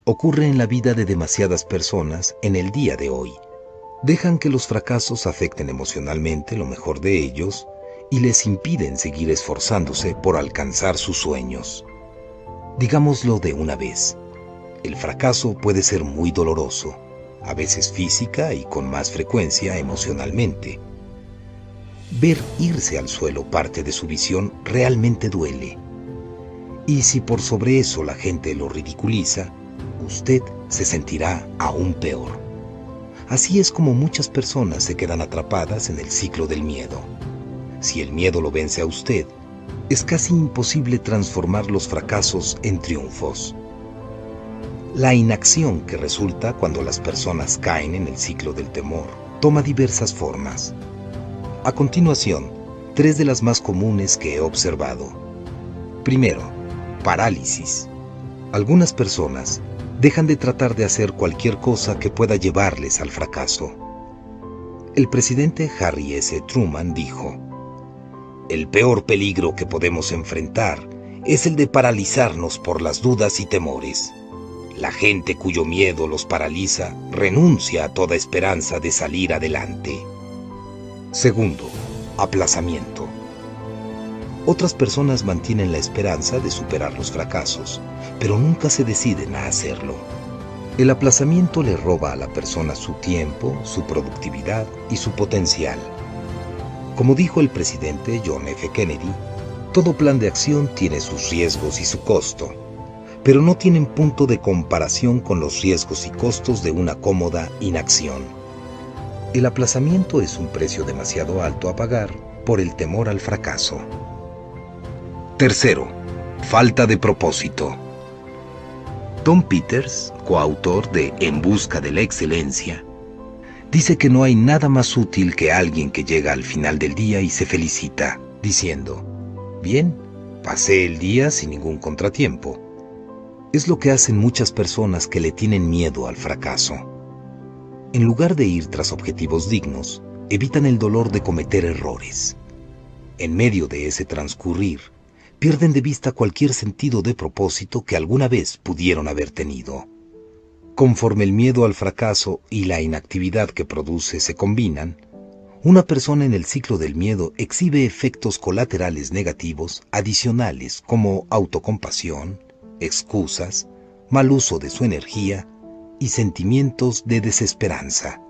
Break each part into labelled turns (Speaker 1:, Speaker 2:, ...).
Speaker 1: ocurre en la vida de demasiadas personas en el día de hoy. Dejan que los fracasos afecten emocionalmente lo mejor de ellos y les impiden seguir esforzándose por alcanzar sus sueños. Digámoslo de una vez, el fracaso puede ser muy doloroso, a veces física y con más frecuencia emocionalmente. Ver irse al suelo parte de su visión realmente duele. Y si por sobre eso la gente lo ridiculiza, usted se sentirá aún peor. Así es como muchas personas se quedan atrapadas en el ciclo del miedo. Si el miedo lo vence a usted, es casi imposible transformar los fracasos en triunfos. La inacción que resulta cuando las personas caen en el ciclo del temor toma diversas formas. A continuación, 3 de las más comunes que he observado. Primero, parálisis. Algunas personas dejan de tratar de hacer cualquier cosa que pueda llevarles al fracaso. El presidente Harry S. Truman dijo: "El peor peligro que podemos enfrentar es el de paralizarnos por las dudas y temores. La gente cuyo miedo los paraliza renuncia a toda esperanza de salir adelante". Segundo, aplazamiento. Otras personas mantienen la esperanza de superar los fracasos, pero nunca se deciden a hacerlo. El aplazamiento le roba a la persona su tiempo, su productividad y su potencial. Como dijo el presidente John F. Kennedy, todo plan de acción tiene sus riesgos y su costo, pero no tienen punto de comparación con los riesgos y costos de una cómoda inacción. El aplazamiento es un precio demasiado alto a pagar por el temor al fracaso. Tercero, falta de propósito. Tom Peters, coautor de En busca de la excelencia, dice que no hay nada más útil que alguien que llega al final del día y se felicita, diciendo: "Bien, pasé el día sin ningún contratiempo". Es lo que hacen muchas personas que le tienen miedo al fracaso. En lugar de ir tras objetivos dignos, evitan el dolor de cometer errores. En medio de ese transcurrir, pierden de vista cualquier sentido de propósito que alguna vez pudieron haber tenido. Conforme el miedo al fracaso y la inactividad que produce se combinan, una persona en el ciclo del miedo exhibe efectos colaterales negativos adicionales como autocompasión, excusas, mal uso de su energía y sentimientos de desesperanza.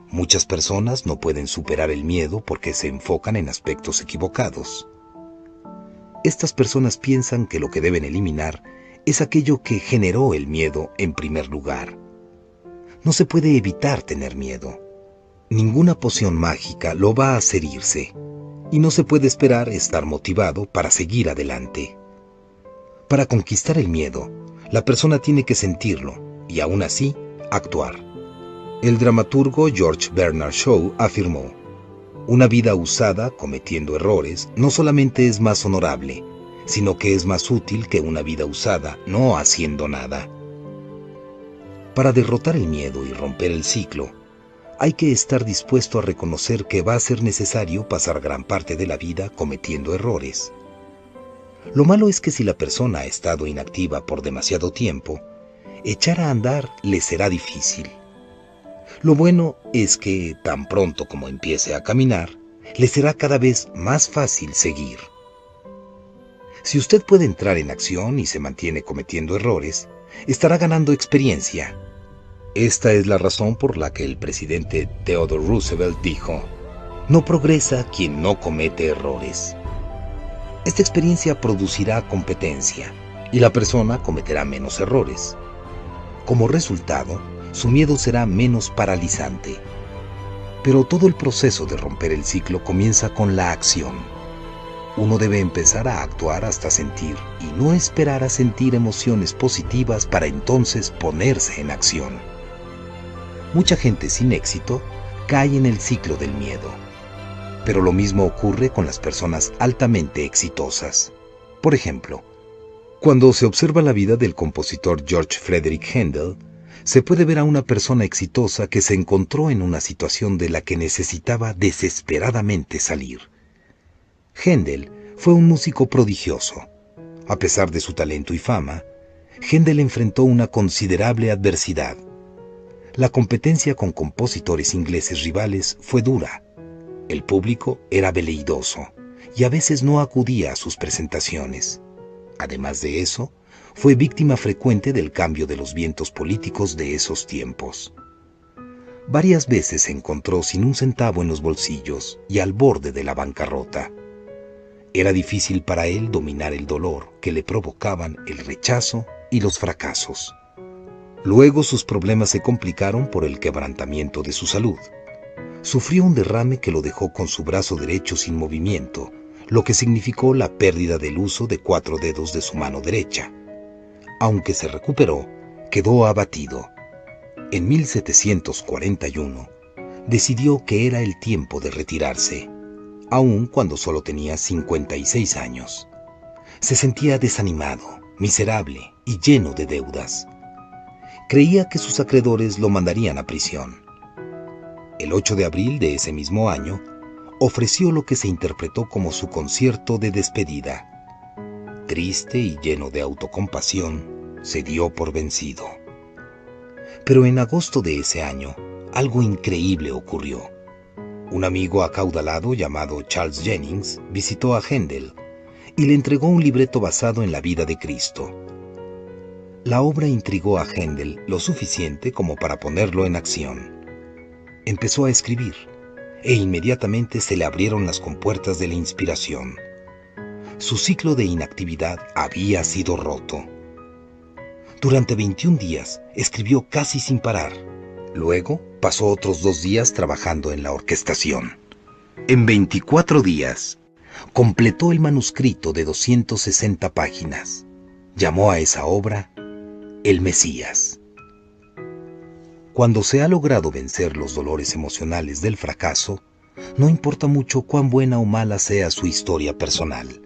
Speaker 1: Muchas personas no pueden superar el miedo porque se enfocan en aspectos equivocados. Estas personas piensan que lo que deben eliminar es aquello que generó el miedo en primer lugar. No se puede evitar tener miedo. Ninguna poción mágica lo va a hacer irse, y no se puede esperar estar motivado para seguir adelante. Para conquistar el miedo, la persona tiene que sentirlo y aún así actuar. El dramaturgo George Bernard Shaw afirmó: "Una vida usada cometiendo errores no solamente es más honorable, sino que es más útil que una vida usada no haciendo nada". Para derrotar el miedo y romper el ciclo, hay que estar dispuesto a reconocer que va a ser necesario pasar gran parte de la vida cometiendo errores. Lo malo es que si la persona ha estado inactiva por demasiado tiempo, echar a andar le será difícil. Lo bueno es que, tan pronto como empiece a caminar, le será cada vez más fácil seguir. Si usted puede entrar en acción y se mantiene cometiendo errores, estará ganando experiencia. Esta es la razón por la que el presidente Theodore Roosevelt dijo: "No progresa quien no comete errores". Esta experiencia producirá competencia y la persona cometerá menos errores. Como resultado, su miedo será menos paralizante. Pero todo el proceso de romper el ciclo comienza con la acción. Uno debe empezar a actuar hasta sentir y no esperar a sentir emociones positivas para entonces ponerse en acción. Mucha gente sin éxito cae en el ciclo del miedo. Pero lo mismo ocurre con las personas altamente exitosas. Por ejemplo, cuando se observa la vida del compositor George Frederick Handel, se puede ver a una persona exitosa que se encontró en una situación de la que necesitaba desesperadamente salir. Handel fue un músico prodigioso. A pesar de su talento y fama, Händel enfrentó una considerable adversidad. La competencia con compositores ingleses rivales fue dura. El público era veleidoso y a veces no acudía a sus presentaciones. Además de eso, fue víctima frecuente del cambio de los vientos políticos de esos tiempos. Varias veces se encontró sin un centavo en los bolsillos y al borde de la bancarrota. Era difícil para él dominar el dolor que le provocaban el rechazo y los fracasos. Luego sus problemas se complicaron por el quebrantamiento de su salud. Sufrió un derrame que lo dejó con su brazo derecho sin movimiento, lo que significó la pérdida del uso de 4 dedos de su mano derecha. Aunque se recuperó, quedó abatido. En 1741, decidió que era el tiempo de retirarse, aun cuando solo tenía 56 años. Se sentía desanimado, miserable y lleno de deudas. Creía que sus acreedores lo mandarían a prisión. El 8 de abril de ese mismo año, ofreció lo que se interpretó como su concierto de despedida. Triste y lleno de autocompasión, se dio por vencido. Pero en agosto de ese año, algo increíble ocurrió. Un amigo acaudalado llamado Charles Jennings visitó a Händel y le entregó un libreto basado en la vida de Cristo. La obra intrigó a Händel lo suficiente como para ponerlo en acción. Empezó a escribir e inmediatamente se le abrieron las compuertas de la inspiración. Su ciclo de inactividad había sido roto. Durante 21 días escribió casi sin parar. Luego pasó otros 2 días trabajando en la orquestación. En 24 días completó el manuscrito de 260 páginas. Llamó a esa obra El Mesías. Cuando se ha logrado vencer los dolores emocionales del fracaso, no importa mucho cuán buena o mala sea su historia personal.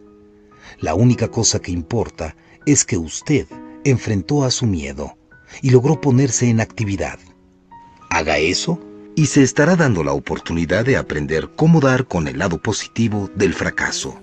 Speaker 1: La única cosa que importa es que usted enfrentó a su miedo y logró ponerse en actividad. Haga eso y se estará dando la oportunidad de aprender cómo dar con el lado positivo del fracaso.